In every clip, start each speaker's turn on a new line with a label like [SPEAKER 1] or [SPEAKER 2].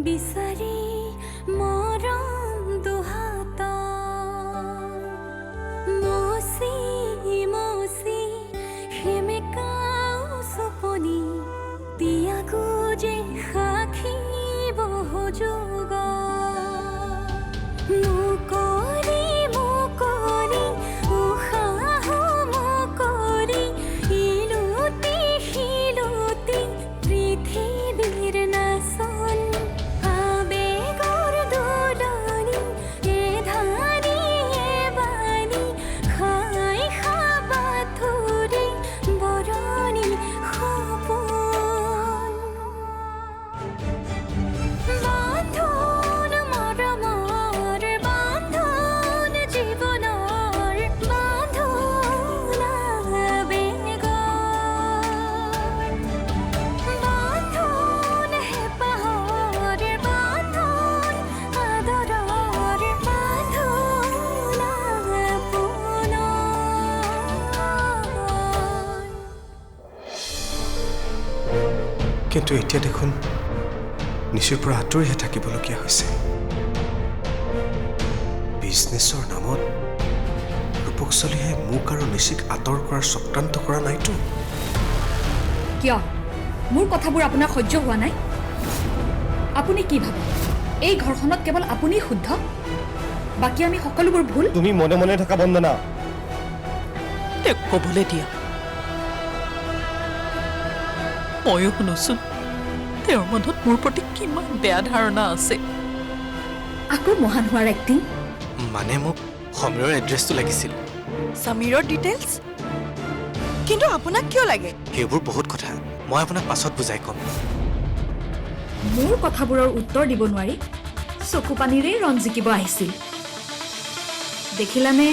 [SPEAKER 1] বিচাৰি মৰম দুহাত মচি মচি সেমেকাও চপনি তিয়াগো যে সাক্ষী বহু যুগ মুকলি মুকলি উশাহ মুকলি ইলুতি শিলুতি পৃথিৱীৰ নাচন আবেগৰ দোলনি এ ধানি এ বাণী খাই খাবাথুৰি বৰণি সপোন বান্ধোন মৰমৰ বান্ধোন জীৱনৰ বান্ধোন আবেগৰ বান্ধোন হেঁপাহৰ বান্ধোন আদৰৰ বান্ধোন আপোনৰ
[SPEAKER 2] কিন্তু এতিয়া দেখোন নিচুৰ পৰা আঁতৰিহে থাকিবলগীয়া হৈছে। বিজনেছৰ নামত ৰূপক চলিহে মোক আৰু নিচিক আঁতৰ কৰাৰ চক্ৰান্ত কৰা নাইতো।
[SPEAKER 3] কিয় মোৰ কথাবোৰ আপোনাৰ সহ্য হোৱা নাই? আপুনি কি ভাবে এই ঘৰখনত কেৱল আপুনি শুদ্ধ, বাকী আমি সকলোবোৰ ভুল?
[SPEAKER 4] তুমি মনে মনে থকা বন্দনা।
[SPEAKER 5] তেওঁক ক'বলৈ দিয়া। ময়ো শুনোচোন তেওঁৰ মনত মোৰ প্ৰতি কিমান বেয়া ধাৰণা আছে।
[SPEAKER 3] আকৌ মহান হোৱাৰ এক্টিং।
[SPEAKER 2] মানে মোক সমীৰৰ এড্ৰেছটো লাগিছিল।
[SPEAKER 6] সমীৰৰ ডিটেইলছ কিন্তু আপোনাক কিয় লাগে?
[SPEAKER 2] সেইবোৰ বহুত কথা, মই আপোনাক পাছত বুজাই ক'ম।
[SPEAKER 3] মোৰ কথাবোৰৰ উত্তৰ দিব নোৱাৰি চকু পানীৰেই ৰণ জিকিব আহিছিল। দেখিলানে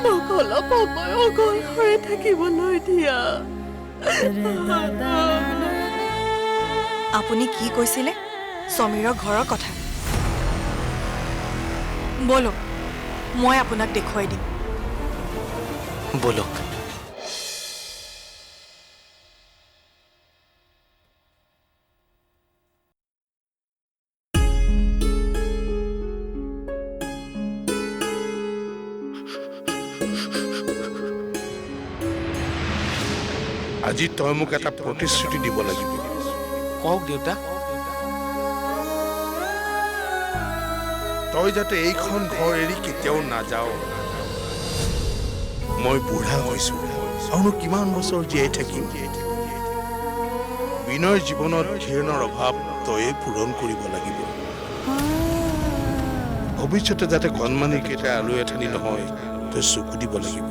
[SPEAKER 5] মোক অলপ সময় অকলশৰে থাকিবলৈ দিয়া।
[SPEAKER 6] আপুনি কি কৈছিলে? সমীৰৰ ঘৰৰ কথা। বলক মই আপোনাক দেখুৱাই দিম।
[SPEAKER 2] বলক।
[SPEAKER 7] আজি তই মোক এটা প্ৰতিশ্ৰুতি দিব লাগিব।
[SPEAKER 2] কওক দেউতা।
[SPEAKER 7] তই যাতে এইখন ঘৰ এৰি কেতিয়াও নাযাও। মই বুঢ়া হৈছো আৰু কিমান বছৰ জীয়াই থাকিম। বিনয়ৰ জীৱনত ধীৰণৰ অভাৱ তয়ে পূৰণ কৰিব লাগিব। ভৱিষ্যতে যাতে কণমানিৰ কেইটা আলু এঠানি নহয় তই চকু দিব লাগিব।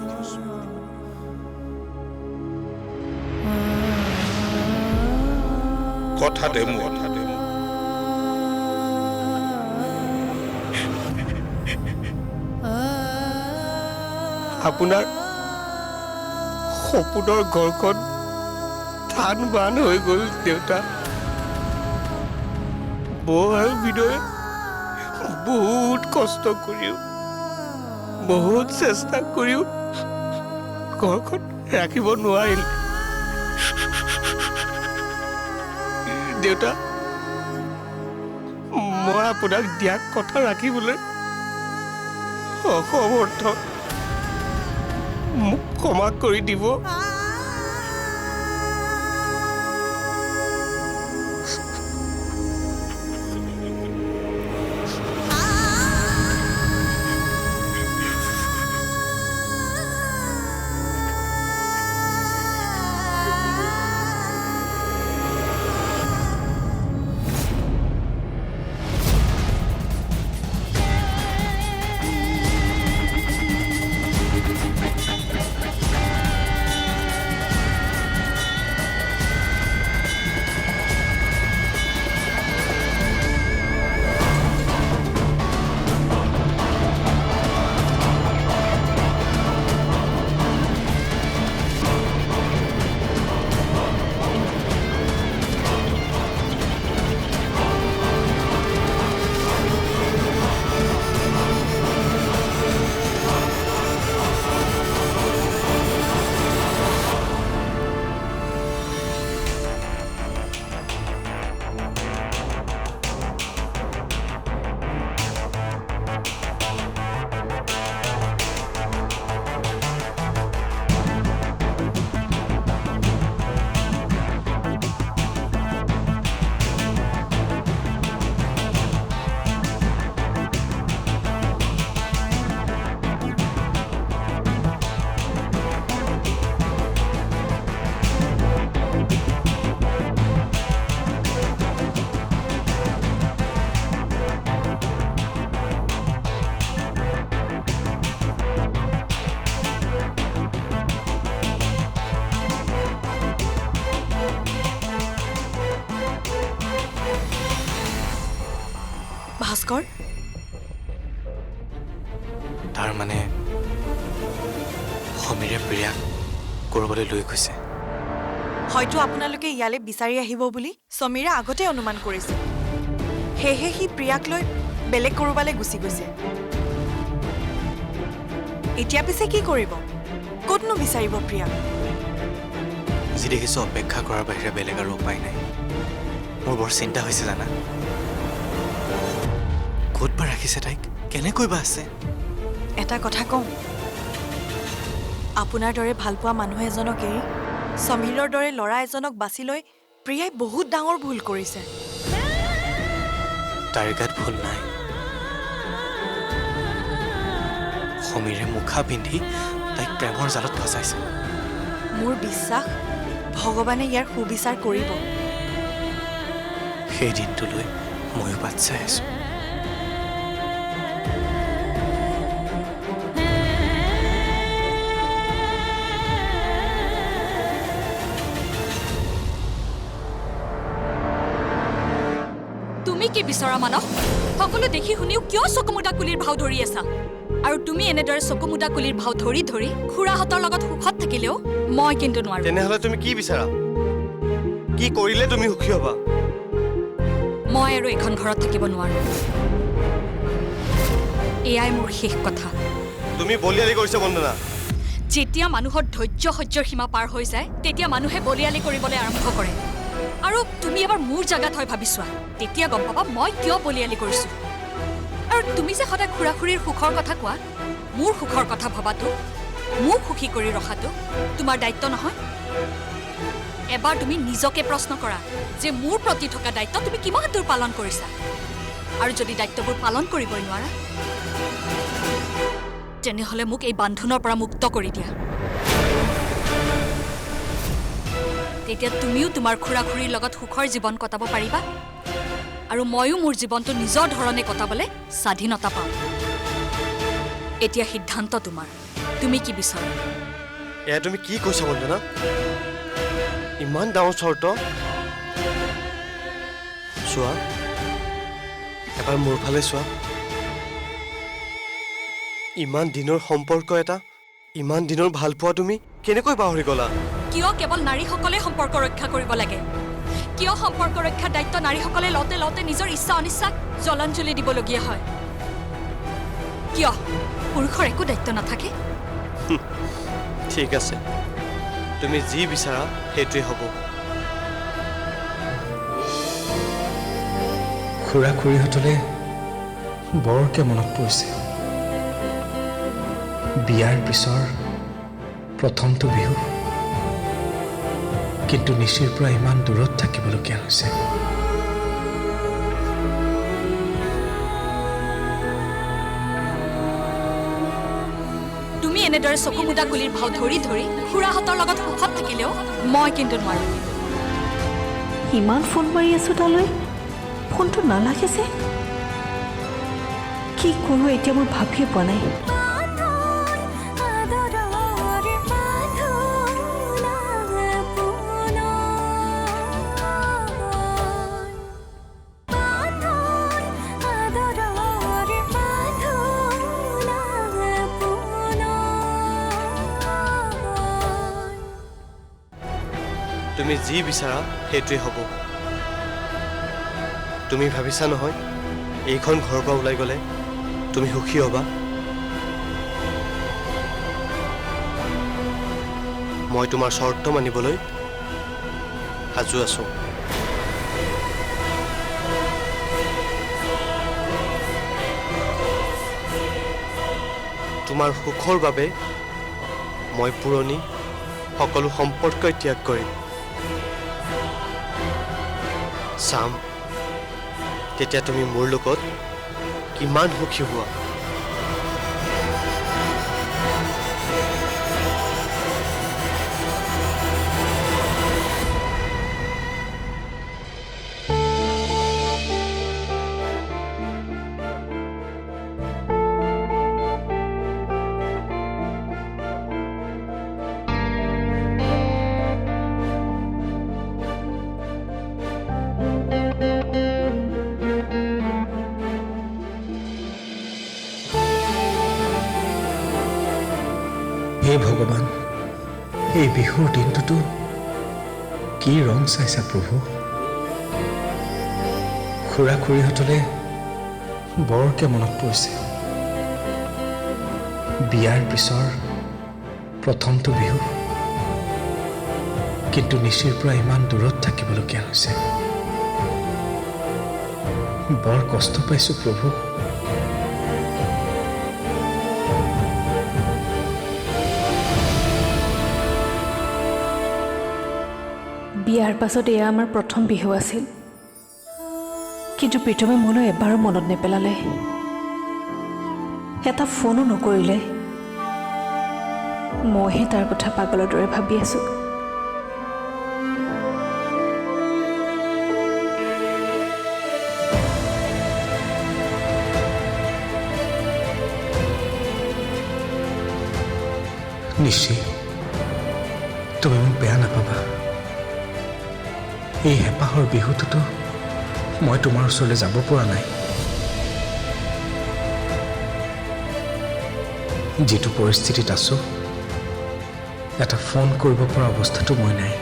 [SPEAKER 7] কথা দে মোক।
[SPEAKER 4] আপোনাৰ সপোনৰ ঘৰখন ধান বান হৈ গ'ল দেউতা। বৌ আৰু বিনয়ে বহুত কষ্ট কৰিও বহুত চেষ্টা কৰিও ঘৰখন ৰাখিব নোৱাৰিল। দেউতা, মই আপোনাক দিয়া কথা ৰাখিবলৈ অসমৰ্থ। মোক ক্ষমা কৰি দিব।
[SPEAKER 6] ভাস্কৰ
[SPEAKER 8] তাৰ মানে সমীৰে প্ৰিয়াক ক'ৰবালৈ লৈ গৈছে।
[SPEAKER 6] হয়তো আপোনালোকে ইয়ালৈ বিচাৰি আহিব বুলি সমীৰে আগতে অনুমান কৰিছে। সেয়েহে সি প্ৰিয়াক লৈ বেলেগ ক'ৰবালৈ গুচি গৈছে। এতিয়া পিছে কি কৰিব? ক'তনো বিচাৰিব প্ৰিয়াক?
[SPEAKER 8] যি দেখিছোঁ অপেক্ষা কৰাৰ বাহিৰে বেলেগ আৰু উপায় নাই। মোৰ বৰ চিন্তা হৈছে জানা। ক'ত বা ৰাখিছে তাইক, কেনেকৈ বা আছে?
[SPEAKER 6] এটা কথা কওঁ, আপোনাৰ দৰে ভালপোৱা মানুহ এজনক এৰি সমীৰৰ দৰে ল'ৰা এজনক বাছি লৈ প্ৰিয়াই বহুত ডাঙৰ ভুল কৰিছে।
[SPEAKER 8] তাইৰ গাত ভুল নাই। সমীৰে মুখা পিন্ধি তাইক প্ৰেমৰ জালত ফচাইছে।
[SPEAKER 6] মোৰ বিশ্বাস ভগৱানে ইয়াৰ সুবিচাৰ কৰিব।
[SPEAKER 8] সেই দিনটোলৈ ময়ো বাট চাই আছোঁ।
[SPEAKER 3] তুমি কি বিচৰা মানস? সকলো দেখি শুনিও কিয় চকুমুদা কুলিৰ ভাও ধৰি আছা? আৰু তুমি এনেদৰে চকুমুদা কুলিৰ ভাও ধৰি ধৰি খুৰাহঁতৰ লগত সুখত থাকিলেও মই কিন্তু নোৱাৰো।
[SPEAKER 4] তেনেহ'লে তুমি কি বিচাৰা? কি কৰিলে তুমি সুখী হ'বা?
[SPEAKER 3] মই আৰু এখন ঘৰত থাকিব নোৱাৰো। এয়াই মোৰ শেষ কথা।
[SPEAKER 4] তুমি বলিয়ালি কৰিছা বন্দনা।
[SPEAKER 3] যেতিয়া মানুহৰ ধৈৰ্য সহ্যৰ সীমা পাৰ হৈ যায় তেতিয়া মানুহে বলিয়ালি কৰিবলৈ আৰম্ভ কৰে। আৰু তুমি এবাৰ মোৰ জাগাত হয় ভাবি চোৱা, তেতিয়া গম পাবা মই কিয় বলিয়ালি কৰিছোঁ। আৰু তুমি যে সদায় খুৰা খুৰীৰ সুখৰ কথা কোৱা, মোৰ সুখৰ কথা ভবাটো, মোক সুখী কৰি ৰখাটো তোমাৰ দায়িত্ব নহয়। এবাৰ তুমি নিজকে প্ৰশ্ন কৰা যে মোৰ প্ৰতি থকা দায়িত্ব তুমি কিমান দূৰ পালন কৰিছা। আৰু যদি দায়িত্ববোৰ পালন কৰিবই নোৱাৰা তেনেহ'লে মোক এই বান্ধোনৰ পৰা মুক্ত কৰি দিয়া। তেতিয়া তুমিও তোমাৰ খুৰা খুৰীৰ লগত সুখৰ জীৱন কটাব পাৰিবা আৰু ময়ো মোৰ জীৱনটো নিজৰ ধৰণে কটাবলৈ স্বাধীনতা পাম। এতিয়া সিদ্ধান্ত তোমাৰ, তুমি কি বিচৰা?
[SPEAKER 4] এয়া তুমি কি কৈছা বন্দনা? ইমান ডাঙৰ চৰ্ত? চোৱা, এবাৰ মোৰ ফালে চোৱা। ইমান দিনৰ সম্পৰ্ক এটা, ইমান দিনৰ ভাল পোৱা তুমি কেনেকৈ পাহৰি গ'লা?
[SPEAKER 3] কিয় কেৱল নাৰীসকলে সম্পৰ্ক ৰক্ষা কৰিব লাগে? কিয় সম্পৰ্ক ৰক্ষাৰ দায়িত্ব নাৰীসকলে লওঁতে লওঁতে নিজৰ ইচ্ছা অনিচ্ছাক জলাঞ্জলি দিবলগীয়া হয়? কিয় পুৰুষৰ একো দায়িত্ব নাথাকে?
[SPEAKER 4] ঠিক আছে, তুমি যি বিচাৰা সেইটোৱে হ'ব।
[SPEAKER 2] খুৰা খুৰীহঁতলৈ বৰকৈ মনত পৰিছে। বিয়াৰ পিছৰ প্ৰথমটো বিহু, কিন্তু নিশিৰ পৰা ইমান দূৰত থাকিবলগীয়া হৈছে।
[SPEAKER 3] তুমি এনেদৰে চকুমুদা কুলিৰ ভাও ধৰি ধৰি খুৰাহঁতৰ লগত সুখত থাকিলেও মই কিন্তু নোৱাৰো।
[SPEAKER 9] ইমান ফোন মাৰি আছো তালৈ, ফোনটো নালাগে যে। কি কৰোঁ এতিয়া মই ভাবিয়ে পোৱা নাই।
[SPEAKER 4] তুমি যি বিচাৰা সেইটোৱে হ'ব। তুমি ভাবিছা নহয় এইখন ঘৰৰ পৰা ওলাই গ'লে তুমি সুখী হ'বা? মই তোমাৰ চৰ্ত মানিবলৈ সাজু আছোঁ। তোমাৰ সুখৰ বাবে মই পুৰণি সকলো সম্পৰ্কই ত্যাগ কৰিম। চাম তেতিয়া তুমি মোৰ লগত কিমান সুখী হোৱা।
[SPEAKER 2] এই বিহুৰ দিনটোতো কি ৰং চাইছা প্ৰভু? খুৰা খুৰীহঁতলৈ বৰকে মনত পৰিছে। বিয়াৰ পিছৰ প্ৰথমটো বিহু, কিন্তু নিশিৰ পৰা ইমান দূৰত থাকিবলগীয়া হৈছে। বৰ কষ্ট পাইছো প্ৰভু।
[SPEAKER 9] বিয়াৰ পাছত এয়া আমাৰ প্ৰথম বিহু আছিল, কিন্তু প্ৰীতমে মোলৈ এবাৰো মনত নেপেলালে, এটা ফোনো নকৰিলে। মইহে তাৰ কথা পাগলৰ দৰে ভাবি আছো।
[SPEAKER 2] নিশ্চয় তুমি মোক বেয়া নাপাবা। এই হেঁপাহৰ বিহুটোতো মই তোমাৰ ওচৰলৈ যাব পৰা নাই। যিটো পৰিস্থিতিত আছো, এটা ফোন কৰিব পৰা অৱস্থাটো মই নাই।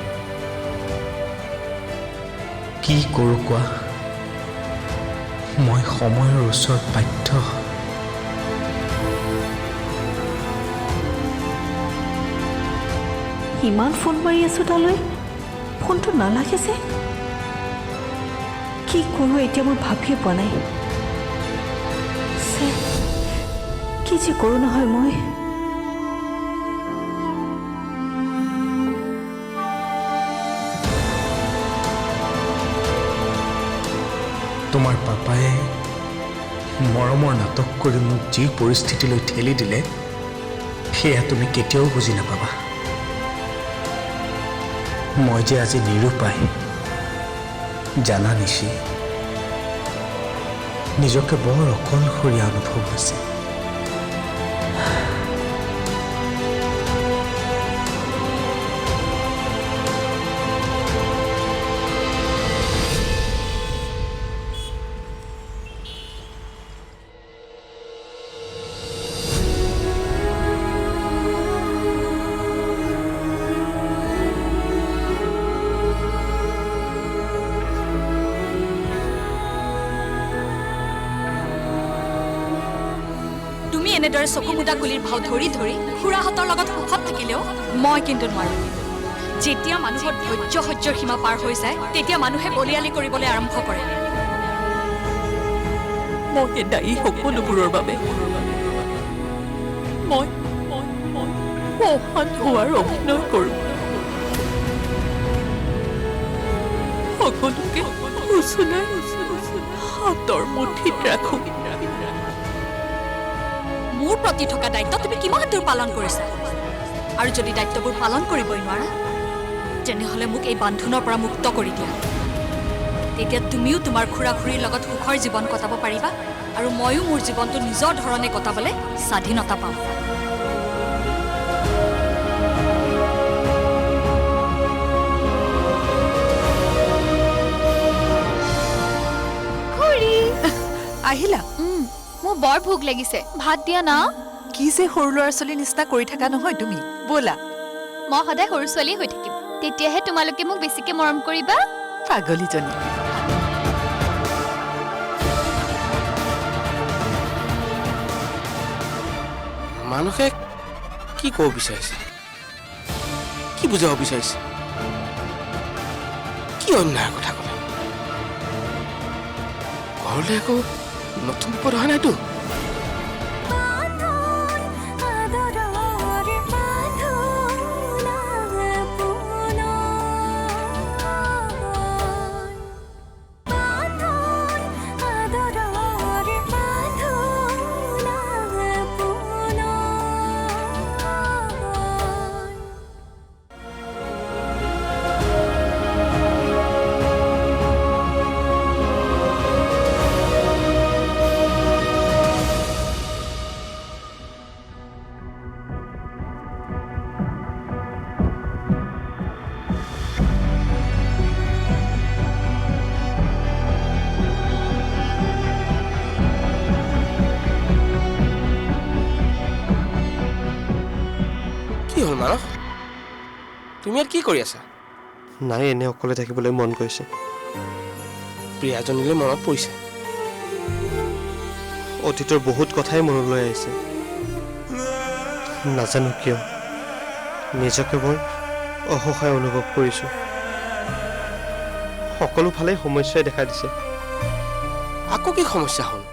[SPEAKER 2] কি কৰোঁ কোৱা? মই সময়ৰ ওচৰত বাধ্য।
[SPEAKER 9] ইমান ফোন মাৰি আছো তালৈ, ফোনটো নালাগে যে। কি কৰোঁ এতিয়া মই ভাবিয়ে পোৱা নাই। কি যে কৰোঁ নহয় মই।
[SPEAKER 2] তোমাৰ পাপায়ে মৰমৰ নাটক কৰি মোক যি পৰিস্থিতিলৈ ঠেলি দিলে, সেয়া তুমি কেতিয়াও বুজি নাপাবা। মই যে আজি নিৰুপায় জানা নিশি, নিজকে বৰ অকলশৰীয়া অনুভৱ হৈছে।
[SPEAKER 3] এনেদৰে চকু মুদা কুলিৰ ভাও ধৰি ধৰি খুৰাহঁতৰ লগত সুখত থাকিলেও মই কিন্তু নোৱাৰো। যেতিয়া মানুহৰ ধৈৰ্য সহ্যৰ সীমা পাৰ হৈ যায়, তেতিয়া মানুহে বলিয়ালি কৰিবলৈ আৰম্ভ কৰে।
[SPEAKER 5] মই দায়ী সকলোবোৰৰ বাবে। মই অশান্ত হোৱাৰ অভিনয় কৰোঁ। সকলোকে উচলাই হাতৰ মুঠিত ৰাখোঁ।
[SPEAKER 3] মোৰ প্ৰতি থকা দায়িত্ব তুমি কিমান দূৰ পালন কৰিছা? আৰু যদি দায়িত্ববোৰ পালন কৰিবই নোৱাৰা, তেনেহ'লে মোক এই বান্ধোনৰ পৰা মুক্ত কৰি দিয়া। তেতিয়া তুমিও তোমাৰ খুৰা খুৰীৰ লগত সুখৰ জীৱন কটাব পাৰিবা, আৰু ময়ো মোৰ জীৱনটো নিজৰ ধৰণে কটাবলৈ স্বাধীনতা পাম।
[SPEAKER 6] আহিলা?
[SPEAKER 3] মোৰ বৰ ভোক লাগিছে, ভাত দিয়া না।
[SPEAKER 6] কি যে সৰু ল'ৰা ছোৱালীৰ নিচিনা কৰি থাকা নহয় তুমি। ব'লা।
[SPEAKER 3] মই সদায় সৰু ছোৱালী হৈ থাকিম, তেতিয়াহে তোমালোকে মোক বেছিকে মৰম কৰিবা।
[SPEAKER 6] পাগলীজনী।
[SPEAKER 7] মানুহে কি ক'ব বিচাৰিছে, কি বুজাব বিচাৰিছে, কি অন্যায়ৰ কথা ক'লে? ঘৰলৈ আকৌ নতুন বিপদ অহা নাইতো?
[SPEAKER 10] তুমি ইয়াত কি কৰি আছা?
[SPEAKER 4] নাই, এনে অকলে থাকিবলৈ মন গৈছে।
[SPEAKER 10] প্ৰিয়াজনীলৈ মনত পৰিছে।
[SPEAKER 4] অতীতৰ বহুত কথাই মনলৈ আহিছে। নাজানো কিয় নিজকে মই অসহায় অনুভৱ কৰিছোঁ। সকলো ফালে সমস্যাই দেখা দিছে।
[SPEAKER 10] আকৌ কি সমস্যা হ'ল?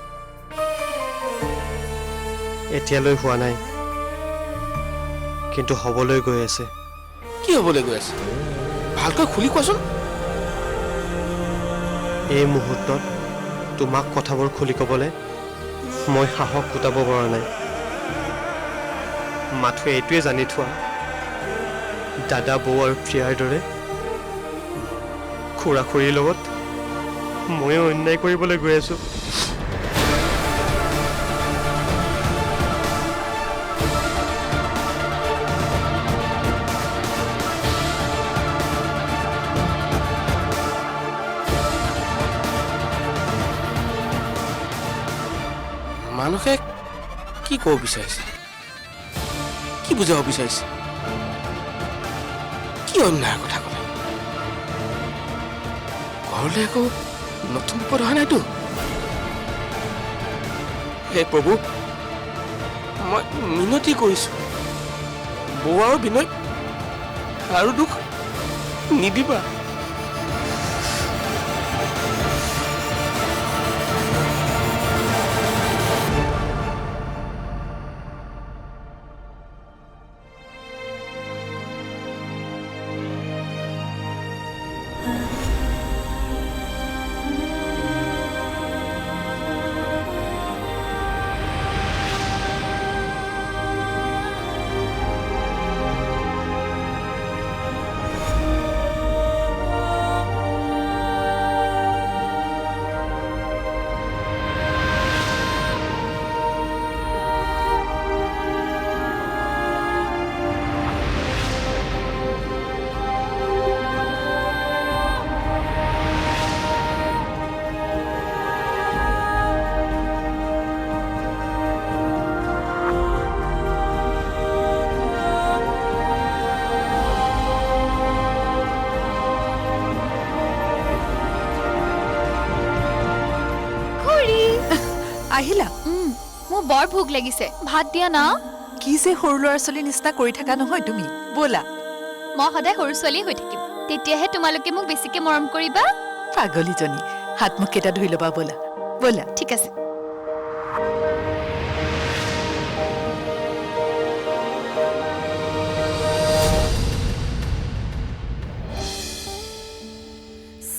[SPEAKER 4] এতিয়ালৈ হোৱা নাই, কিন্তু হ'বলৈ গৈ আছে।
[SPEAKER 10] কি হ'বলৈ গৈ আছে? ভালকৈ খুলি কোৱাচোন।
[SPEAKER 4] এই মুহূৰ্তত তোমাক কথাবোৰ খুলি ক'বলৈ মই সাহস গোটাব পৰা নাই। মাথো এইটোৱে জানি থোৱা, দাদা, বৌ আৰু প্ৰিয়াৰ দৰে খুৰা খুৰীৰ লগত ময়ো অন্যায় কৰিবলৈ গৈ আছোঁ।
[SPEAKER 10] মানুহে কি ক'ব বিচাৰিছে? কি বুজাব বিচাৰিছে? কি অন্যায়ৰ কথা ক'লে? ঘৰলৈ একো নতুন বিপদ অহা নাইতো? হে প্ৰভু, মই মিনতি কৰিছোঁ, বৌ আৰু বিনয় আৰু দুখ নিদিবা।
[SPEAKER 6] আহিলা?
[SPEAKER 3] মোৰ বৰ ভোক লাগিছে, ভাত দিয়া না।
[SPEAKER 6] কি যে সৰু ল'ৰা ছোৱালীৰ নিচিনা কৰি থাকা নহয় তুমি। ব'লা।
[SPEAKER 3] মই সদায় সৰু ছোৱালীয়ে হৈ থাকিম, তেতিয়াহে তোমালোকে মোক বেছিকে মৰম কৰিবা।
[SPEAKER 6] পাগলীজনী, হাত মুখ কেইটা ধুই ল'বা। ব'লা ব'লা।
[SPEAKER 3] ঠিক আছে।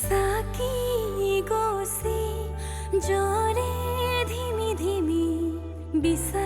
[SPEAKER 1] साकी गोसी जोरे धीमी धीमी बिसा